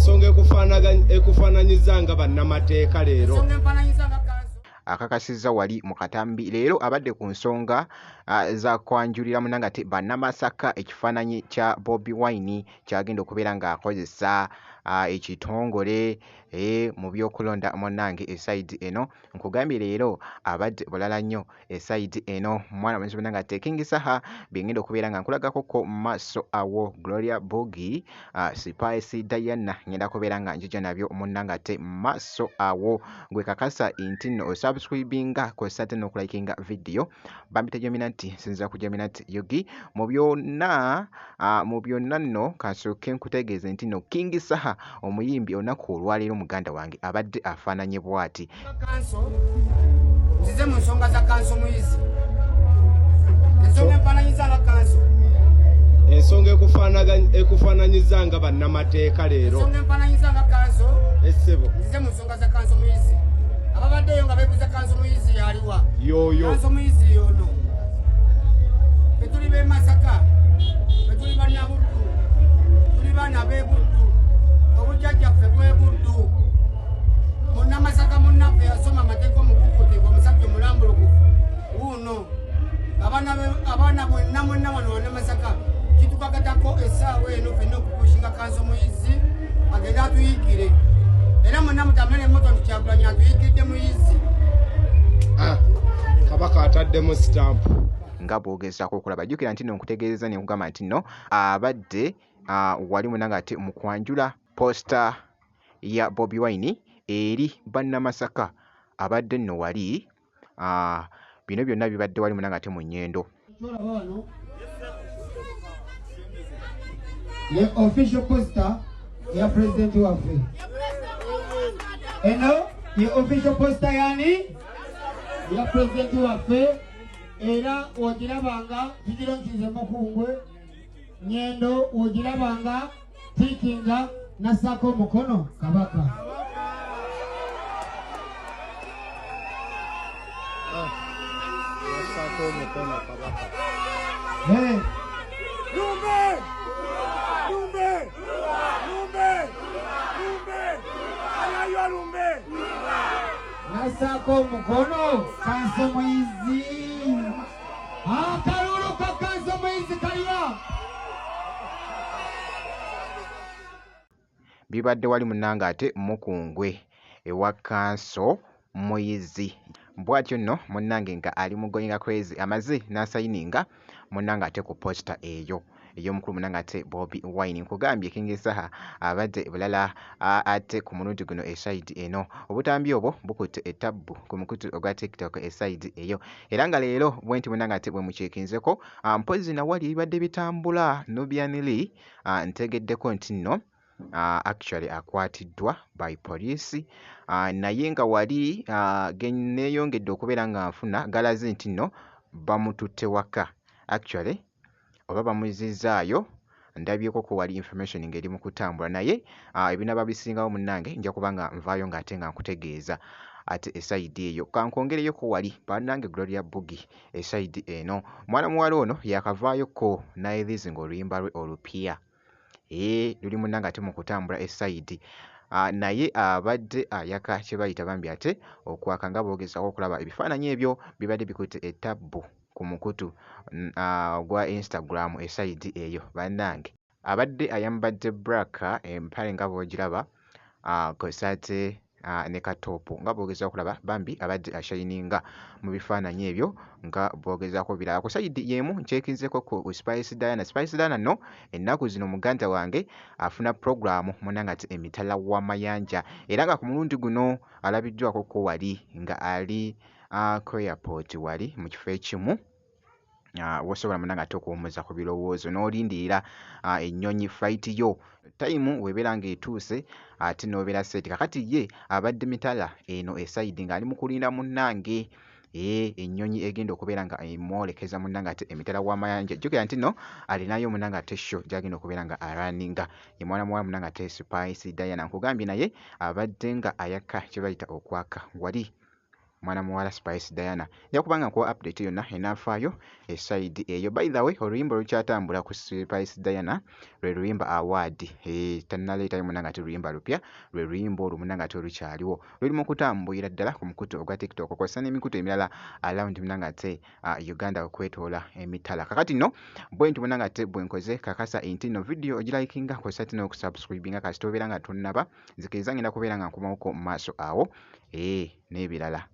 ensonga ekufaananyiza nga bannamateeka leero akakasizza wali mu katambi leero abadde ku nsonga za kwanjulira munangate bannamasaka ekifaananyi kya Bobi Wine kyagenda okubeera ng'akozesa ekitongole mu byokulonda munnange esayidi eno nkugambye leero abadde bulala nnyo esayidi eno mwana mwenzi munangate King Saha byengenda okubeera nga nkulagako ko maaso awo Gloria Bogi Spice Diana ngenda kubeera nga njija nabyo munnangate maaso awo gwe kakasa inti nno osubscribinga kwesate n'okulayikinga video bambita Geminati sinza ku Geminati Yogi mu byonna nno kasooke nkutegeeze nti nno King Saha omuyimbi olunaku olwaleero muganda wange abadde afaananye bw'ati nzize mu nsonga za kanso muyizi ensonga emfaananyiza nga kanso ensonga ekufaananyiza nga bannamateeka leero ensonga emfaananyiza nga kanso essebo nzize mu nsonga za kanso muyizi ababaddeyo nga beebuuza kanso muyizi yaliwa yoyo kanso muyizi yono betuli b'e Masaka betuli bannabuddu tuli baana b'e Buddu obujjajjaffe bw'e Buddu munnamasaka munnaffe yasoma amateeka omukukutivu omusajja omulambulukufu wuuno abaana mwenna wano wannamasaka kitukagatako essaawa eno fenna okukushinga kanso muyizi agende atuyigire era mwenna mutamere emoto nti Kyagulanyi atuyigidde muyizi kabaka ataddemu sitampu nga bw'ogezaako okulaba jjukira nti nno nkutegeeza ne nkugamba nti nno abadde wali munangate mu kwanjula posta ya Bobi Wine eri bannamasaka abadde nno wali bino byonna bibadde wali munangate mu nnyendo ye official poster ya president waffe eno ye official poster yani ya president waffe era wogirabanga kigira nkize mukungwe nyendo wogirabanga tikinga nasako mukono kabaka nasako mukono kabaka nasako mukono kanso muyizi akalulu ka kanso muyizi kaliwa bibadde wali munangate mukungwe ewa kanso muyizi bw'atyo nno munnange nga ali mugoyinga crazy amaze n'asayininga munnangate ku posta eyo ey'omukulu munangate Bobi Wine nkugambye King Saha abadde bulala ate ku mulundi guno esayidi eno obutambi obwo bukutte etabbu ku mukutu ogwa TikTok esayidi eyo era nga leero bwenti munangate bwe mukyekinzeko mpozi nawali ebibadde bitambula Nubianili ntegeddeko nti nno actually akwatiddwa by police naye nga wali neeyongedde okubeera nga nfuna galazi nti nno bamututte waka actually oba bamuzizaayo ndabyeko ko wali information ngeri mu kutambula naye ebinaba bisingawo munnange nja kubanga nvaayo ng'ate nga nkutegeeza ate esayidi eyo kankongereyo ko wali bannange Gloria Bogi esayidi eno mwana muwala ono yakavaayo ko naerizi ng'oluyimba lwe olupya luli munnange ate mu kutambula esayidi naye abadde ayaka kye bayita bambi ate okwaka nga boogezako okulaba ebifaananyi ebyo bibadde bikutte etabbu ku mukutu gwa Instagram esayidi eyo bannange abadde ayambadde black empale nga boogiraba kosaate ne katopu nga boogeza okulaba bambi abadde ashayininga mu bifaananyi ebyo nga boogezaako biraba ku sayidi yemu nkyekinzeko ku Spice Diana nno ennaku zino muganda wange afuna programu munangati emitala w'amayanja era nga ku mulundi guno alabiddwako ko wali nga ali ku airport wali mu kifo ekimu wosobola munangati okuwummuza ku birowoozo n'olindirira ennyonyi flight yo time webeera ng'etuuse ate n'obeera seti kakati ye abadde mitala eno esayidi ng'ali mu kulinda munnange ennyonyi egenda okubeera nga emwolekeza munnange ate emitala w'amayanja jjukira nti nno alinayo munnange ate sho gy'agenda okubeera nga araninga ye mwana muwala munnange ate Spice Diana nkugambye naye abadde nga ayaka kye bayita okwaka wali mwana muwala Spice Diana. Nja kubanga nkuwa update yonna enafaayo eside eyo. By the way, oluyimba olukyatambula ku Spice Diana lwe luyimba award. Tannaleetayo munnanga ate luyimba lupya, lwe luyimba olwo munnanga ate olukyaliwo. Luli mu kutambulira ddala ku mukutu ogwa TikTok kw'ossa n'emikutu emirala around munnanga ate Uganda okwetoola emitala. Kakati nno bwe nti munnanga ate bwe nkoze kakasa enti nno video ogilikinga kw'ossa ate n'okusubscribinga kasita obeera nga tonnaba, nzikiriza ngenda kubeera nga nkomawoko mu maaso awo n'ebirala.